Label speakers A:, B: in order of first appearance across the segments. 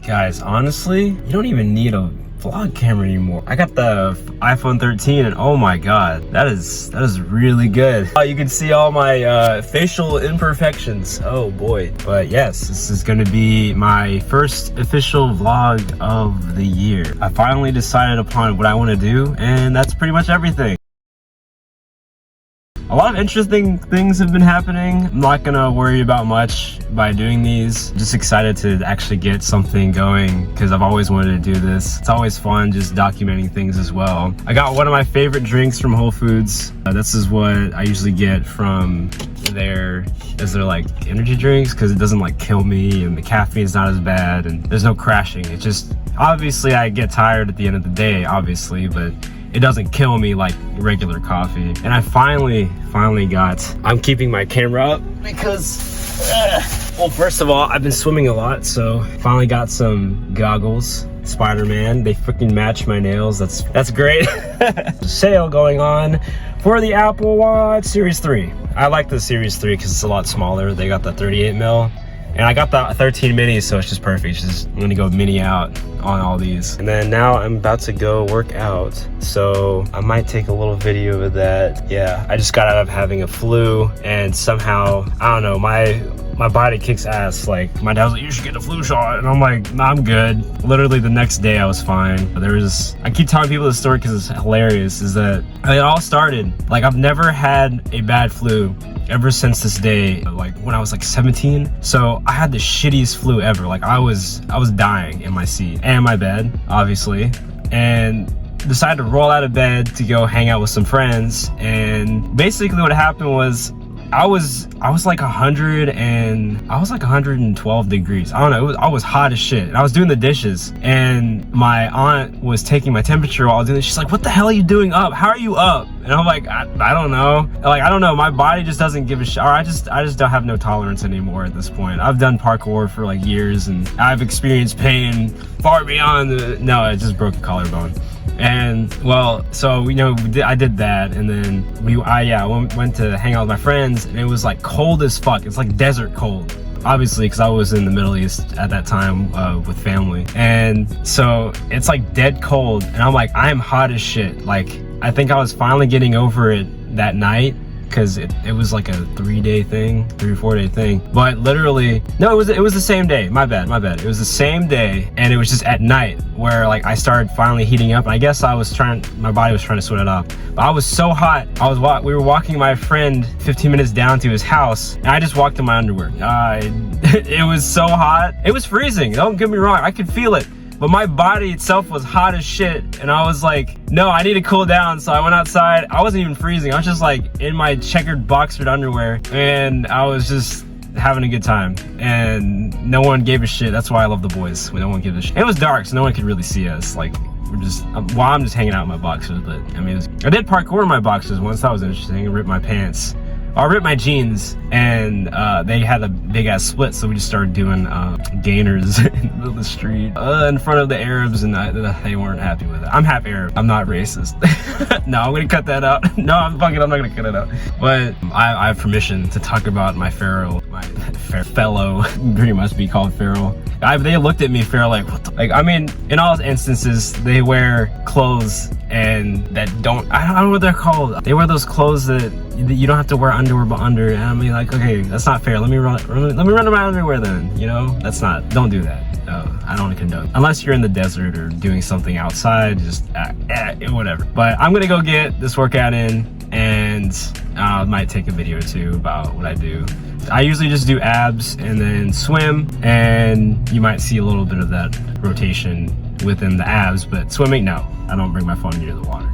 A: Guys, honestly, you don't even need a vlog camera anymore. I got the iPhone 13 and oh my god, that is really good. You can see all my facial imperfections. Oh boy. But yes, this is gonna be my first official vlog of the year. I finally decided upon what I want to do, and that's pretty much everything. A lot of interesting things have been happening. I'm not gonna worry about much by doing these. Just excited to actually get something going because I've always wanted to do this. It's always fun just documenting things as well. I got one of my favorite drinks from Whole Foods. This is what I usually get from their like energy drinks because it doesn't like kill me and the caffeine is not as bad and there's no crashing. It's just, obviously I get tired at the end of the day, obviously, but it doesn't kill me like regular coffee. And I finally got, I'm keeping my camera up because, well, first of all, I've been swimming a lot, so finally got some goggles. Spider-Man, they freaking match my nails. That's great. Sale going on for the Apple Watch Series 3. I like the Series 3 because it's a lot smaller. They got the 38 mil. And I got the 13 mini, so it's just perfect. I'm gonna go mini out on all these. And then now I'm about to go work out. So I might take a little video of that. Yeah, I just got out of having a flu and somehow, I don't know, my body kicks ass. Like my dad was like, you should get the flu shot. And I'm like, nah, I'm good. Literally the next day I was fine. I keep telling people this story because it's hilarious, is that it all started, like I've never had a bad flu ever since this day, like when I was like 17. So I had the shittiest flu ever. Like I was dying in my seat and my bed, obviously, and decided to roll out of bed to go hang out with some friends. And basically what happened was I was like 112 degrees. I don't know, I was hot as shit. And I was doing the dishes and my aunt was taking my temperature while I was doing it. She's like, what the hell are you doing up? How are you up? And I'm like, I don't know. Like, I don't know. My body just doesn't give a shit. Or I just don't have no tolerance anymore at this point. I've done parkour for like years and I've experienced pain far beyond no, I just broke a collarbone. And well, so I did that, and then I went to hang out with my friends, and it was like cold as fuck. It's like desert cold, obviously, because I was in the Middle East at that time with family, and so it's like dead cold, and I'm like, I'm hot as shit. Like I think I was finally getting over it that night, because it was like a 3 or 4 day thing. But literally, no, it was the same day. My bad. It was the same day, and it was just at night where like I started finally heating up. And I guess my body was trying to sweat it off. But I was so hot. We were walking my friend 15 minutes down to his house, and I just walked in my underwear. It was so hot. It was freezing. Don't get me wrong. I could feel it. But my body itself was hot as shit, and I was like, no, I need to cool down. So I went outside. I wasn't even freezing. I was just like in my checkered boxered underwear, and I was just having a good time, and no one gave a shit. That's why I love the boys, when no one gives a shit. It was dark, so no one could really see us. Like, I'm just hanging out in my boxers. But I mean, I did parkour in my boxers once. That was interesting. I ripped my pants. I ripped my jeans, and they had a big ass split, so we just started doing gainers in the middle of the street in front of the Arabs, and they weren't happy with it. I'm half Arab. I'm not racist. No, I'm gonna cut that out. No, I'm not gonna cut it out. But I have permission to talk about my fellow, pretty much be called feral. They looked at me feral like, what the? Like, I mean, in all instances, they wear clothes and that don't, I don't know what they're called. They wear those clothes that you don't have to wear underwear but under, and I mean, like, okay, that's not fair. Let me run in my underwear then, that's not, don't do that. I don't condone, unless you're in the desert or doing something outside, just whatever. But I'm gonna go get this workout in, and I might take a video or two about what I do. I usually just do abs and then swim, and you might see a little bit of that rotation within the abs, but swimming, no. I don't bring my phone near the water.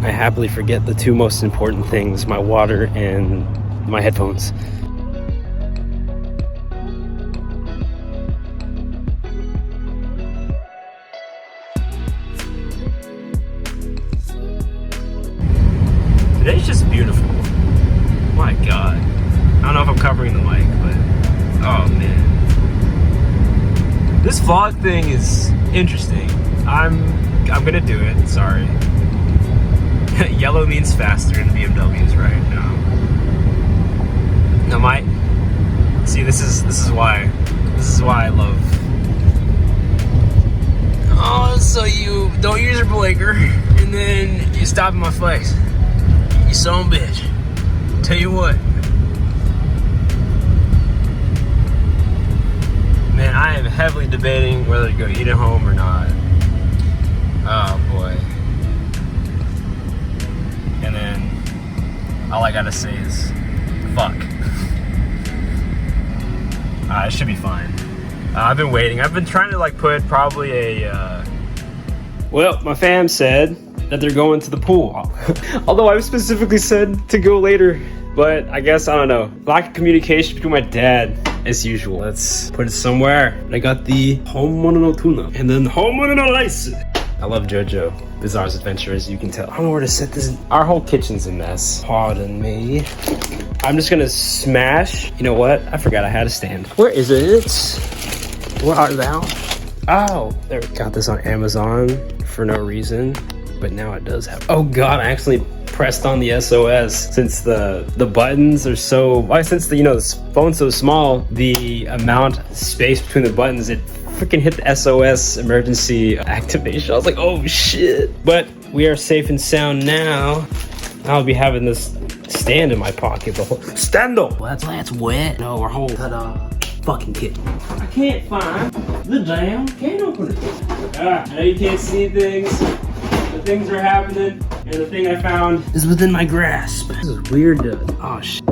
A: I happily forget the two most important things, my water and my headphones. Today's just beautiful. My God. I don't know if I'm covering the mic, but oh man. This vlog thing is interesting. I'm gonna do it, sorry. Yellow means faster in BMWs, right? No, my. See, this is why I love. Oh, so you don't use your blinker, and then you stop in my face. You son of a bitch. Tell you what. Man, I am heavily debating whether to go eat at home or not. Oh boy. And then all I gotta say is fuck. It should be fine. I've been waiting. I've been trying to like put probably a well, my fam said that they're going to the pool. Although I specifically said to go later. But I guess, I don't know. Lack of communication between my dad, as usual. Let's put it somewhere. I got the Homono no Tuna. And then Homono no Rice. I love JoJo Bizarre's Adventure, as you can tell. I don't know where to set this. Our whole kitchen's a mess. Pardon me. I'm just gonna smash. You know what? I forgot I had a stand. Where is it? Where art thou? Oh, there. Got this on Amazon for no reason. But now it does have. Oh God, I actually pressed on the SOS since the buttons are so. Why? Since the phone's so small, the amount of space between the buttons, it freaking hit the SOS emergency activation. I was like, oh shit. But we are safe and sound now. I'll be having this stand in my pocket the whole. Stand-up. Well, that's wet. No, our whole fucking kit. I can't find the damn can opener. I know you can't see things. The things are happening, and the thing I found is within my grasp. This is weird. Oh shit.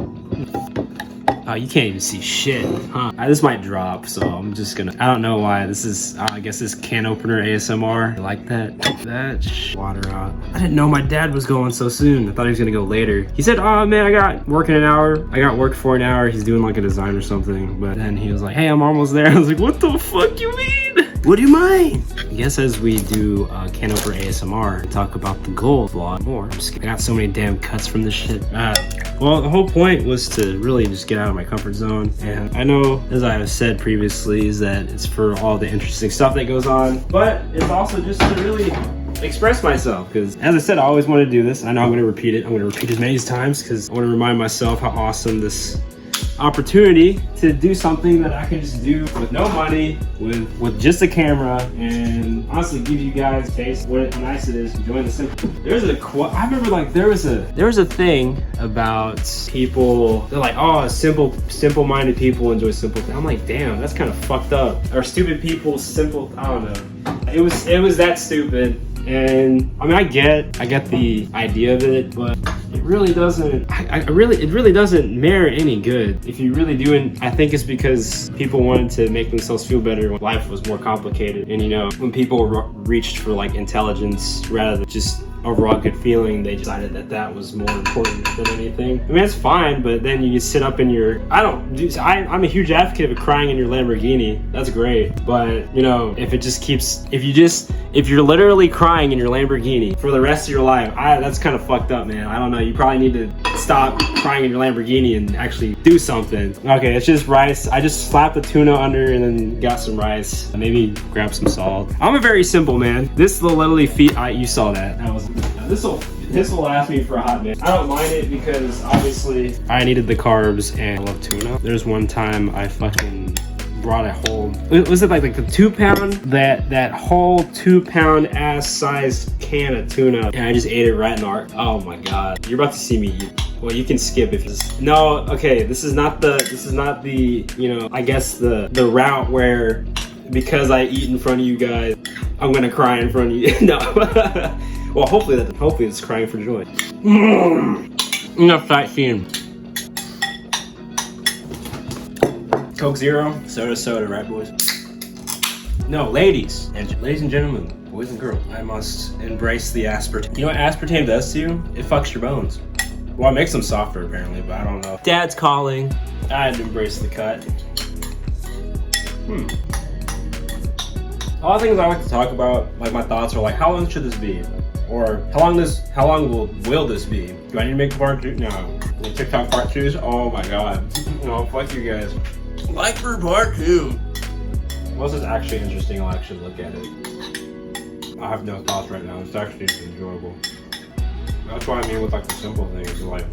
A: Oh, you can't even see shit, huh? This might drop, so I'm just gonna. I don't know why. This is. I guess this can opener ASMR. I like that. Water out. I didn't know my dad was going so soon. I thought he was gonna go later. He said, "Oh man, I got work in an hour. I got work for an hour." He's doing like a design or something. But then he was like, "Hey, I'm almost there." I was like, "What the fuck you mean? What do you mean?" I guess as we do can opener ASMR and talk about the gold vlog more. I got so many damn cuts from this shit. Well, the whole point was to really just get out of my comfort zone. And I know, as I have said previously, is that it's for all the interesting stuff that goes on, but it's also just to really express myself, because as I said, I always want to do this. I know I'm going to repeat it. I'm going to repeat as many times because I want to remind myself how awesome this opportunity to do something that I can just do with no money, with just a camera, and honestly give you guys a taste what nice it is enjoying the simple. There's a quote. I remember like there was a thing about people. They're like, oh, simple-minded people enjoy simple things. I'm like, damn, that's kind of fucked up. Or stupid people, simple. I don't know. It was that stupid. And I mean, I get the idea of it, but it really doesn't. It really doesn't merit any good. If you really do, and I think it's because people wanted to make themselves feel better when life was more complicated. And when people reached for like intelligence rather than just overall good feeling, they decided that was more important than anything. I mean, it's fine, but then you sit up in your. I'm a huge advocate of crying in your Lamborghini. That's great, but if you're literally crying in your Lamborghini for the rest of your life, that's kind of fucked up, man. I don't know. You probably need to stop crying in your Lamborghini and actually do something. Okay, it's just rice. I just slapped the tuna under and then got some rice. Maybe grab some salt. I'm a very simple man. This will literally feed. You saw that. This will last me for a hot minute. I don't mind it because obviously I needed the carbs and I love tuna. There's one time I fucking brought a whole. Was it like the 2 pound? That whole 2 pound ass sized can of tuna, and I just ate it right in the arc. Oh my god! You're about to see me eat. Well, you can skip if you. No, okay. This is not the. I guess the route where because I eat in front of you guys, I'm gonna cry in front of you. No. Well, hopefully it's crying for joy. Enough sightseeing. Coke Zero, soda, right, boys? No, ladies and gentlemen, boys and girls, I must embrace the aspartame. You know what aspartame does to you? It fucks your bones. Well, it makes them softer apparently, but I don't know. Dad's calling. I had to embrace the cut. All the things I like to talk about, like my thoughts are like, how long should this be? Or how long will this be? Do I need to make a part 2? No. TikTok part 2s? Oh my god. No, fuck you guys. Like for part 2. Once it's actually interesting, I'll actually look at it. I have no thoughts right now. It's actually just enjoyable. That's what I mean with like the simple things. Like,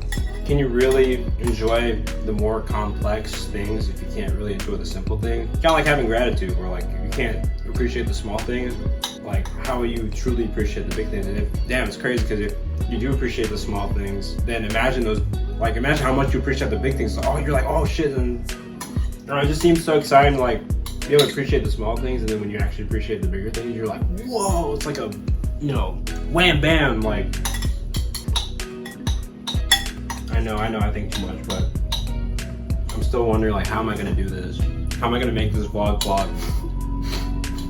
A: can you really enjoy the more complex things if you can't really enjoy the simple thing? Kind of like having gratitude, where like you can't appreciate the small things. Like, how will you truly appreciate the big things? And damn, it's crazy, because if you do appreciate the small things, then imagine imagine how much you appreciate the big things. So, oh, you're like, oh shit, and it just seems so exciting, like, be able to appreciate the small things, and then when you actually appreciate the bigger things, you're like, whoa, it's like a, wham bam, like. I know, I think too much, but I'm still wondering, like, how am I gonna do this? How am I gonna make this vlog?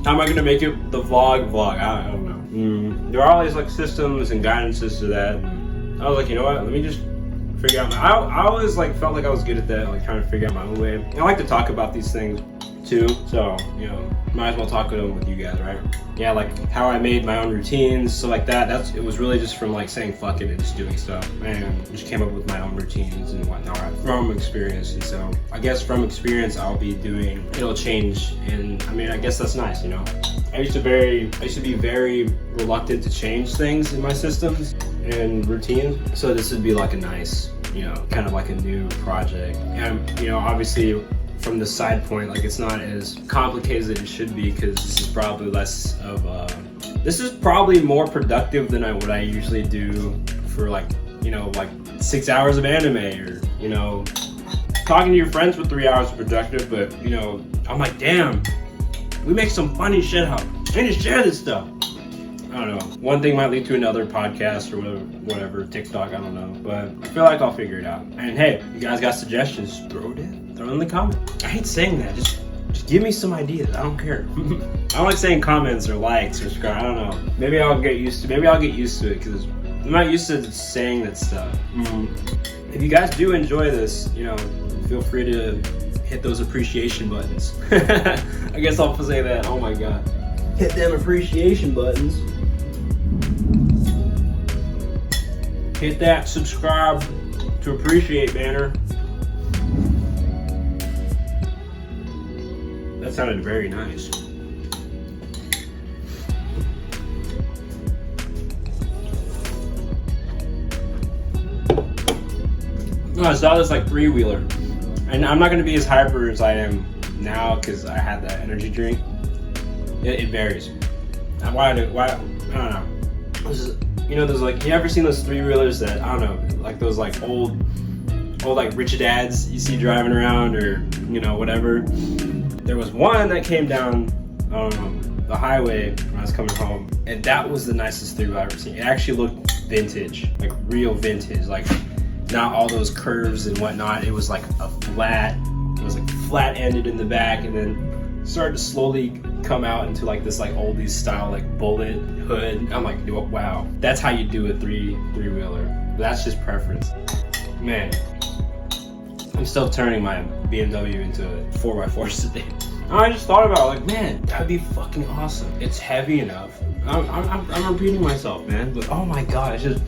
A: How am I gonna make it the vlog? I don't know. There are all these like systems and guidances to that. I was like, you know what? Let me just figure out. I always like felt like I was good at that, like trying to figure out my own way. And I like to talk about these things too, so might as well talk with them with you guys, right? Yeah, like how I made my own routines, so like that. It was really just from like saying fuck it and just doing stuff, and just came up with my own routines and whatnot from experience. And so I guess from experience, it'll change, and I mean, I guess that's nice, I used to be very reluctant to change things in my systems and routines. So this would be like a nice, kind of like a new project. And obviously from the side point, like it's not as complicated as it should be, because this is probably this is probably more productive than what I usually do for like 6 hours of anime, or talking to your friends for 3 hours is productive. But I'm like, damn, we make some funny shit up. I need to share this stuff. I don't know. One thing might lead to another podcast or whatever, TikTok, I don't know. But I feel like I'll figure it out. And hey, you guys got suggestions, throw it in the comments. I hate saying that. Just give me some ideas. I don't care. I don't like saying comments or likes or subscribe. I don't know. Maybe I'll get used to it, because I'm not used to saying that stuff. If you guys do enjoy this, feel free to hit those appreciation buttons. I guess I'll say that. Oh my god. Hit them appreciation buttons. Hit that subscribe to appreciate banner. That sounded very nice. No, I saw this like 3-wheeler, and I'm not gonna be as hyper as I am now because I had that energy drink. It varies. Why? I don't know. There's like, you ever seen those 3-wheelers that, I don't know, like those like old like rich dads you see driving around, or whatever. There was one that came down the highway when I was coming home, and that was the nicest 3-wheeler I've ever seen. It actually looked vintage, like real vintage, like not all those curves and whatnot. It was like flat ended in the back, and then started to slowly come out into like this like oldies style like bullet hood. I'm like, wow, that's how you do a 3-wheeler. That's just preference. Man, I'm still turning my BMW into a 4x4 sedan. I just thought about it, like, man, that'd be fucking awesome. It's heavy enough. I'm repeating myself, man, but oh my god, it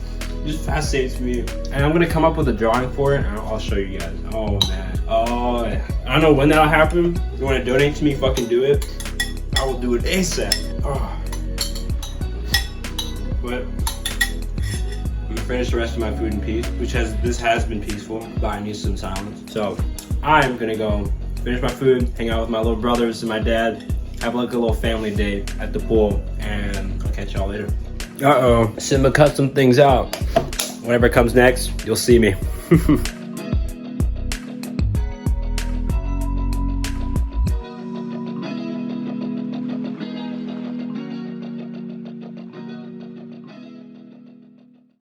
A: just fascinates me. And I'm gonna come up with a drawing for it, and I'll show you guys. Oh man, oh, I don't know when that'll happen. If you want to donate to me, fucking do it. I will do it ASAP. Oh. But I'm gonna finish the rest of my food in peace, this has been peaceful, but I need some silence. So I'm gonna go finish my food, hang out with my little brothers and my dad, have like a little family day at the pool, and I'll catch y'all later. Simba cut some things out. Whatever comes next, you'll see me.